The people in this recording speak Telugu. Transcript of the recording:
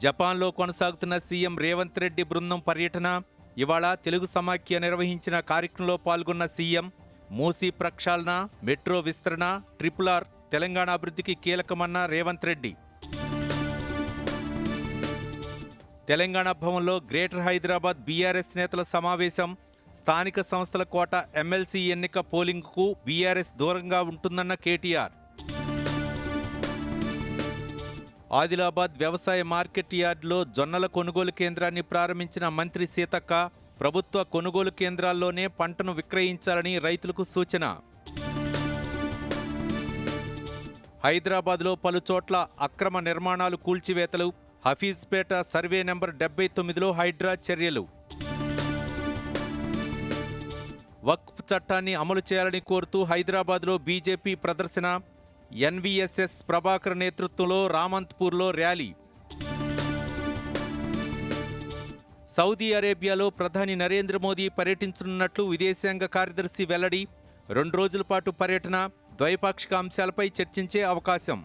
జపాన్లో కొనసాగుతున్న సీఎం రేవంత్ రెడ్డి బృందం పర్యటన. ఇవాళ తెలుగు సమాఖ్య నిర్వహించిన కార్యక్రమంలో పాల్గొన్న సీఎం మూసీ ప్రక్షాళన, మెట్రో విస్తరణ, ట్రిపుల్ ఆర్ తెలంగాణ అభివృద్ధికి కీలకమన్న రేవంత్ రెడ్డి. తెలంగాణ భవన్లో గ్రేటర్ హైదరాబాద్ బీఆర్ఎస్ నేతల సమావేశం. స్థానిక సంస్థల కోట ఎమ్మెల్సీ ఎన్నిక పోలింగ్కు బీఆర్ఎస్ దూరంగా ఉంటుందన్న కేటీఆర్. ఆదిలాబాద్ వ్యవసాయ మార్కెట్ యార్డులో జొన్నల కొనుగోలు కేంద్రాన్ని ప్రారంభించిన మంత్రి సీతక్క. ప్రభుత్వ కొనుగోలు కేంద్రాల్లోనే పంటను విక్రయించాలని రైతులకు సూచన. హైదరాబాద్లో పలుచోట్ల అక్రమ నిర్మాణాలు కూల్చివేతలు. హఫీజ్పేట సర్వే నెంబర్ 79లో హైడ్రా చర్యలు. వక్ఫ్ చట్టాన్ని అమలు చేయాలని కోరుతూ హైదరాబాద్లో బీజేపీ ప్రదర్శన. ఎన్వీఎస్ఎస్ ప్రభాకర్ నేతృత్వంలో రామంత్పూర్లో ర్యాలీ. సౌదీ అరేబియాలో ప్రధాని నరేంద్ర మోదీ పర్యటించనున్నట్లు విదేశాంగ కార్యదర్శి వెల్లడి. 2 రోజుల పాటు పర్యటన. ద్వైపాక్షిక అంశాలపై చర్చించే అవకాశం.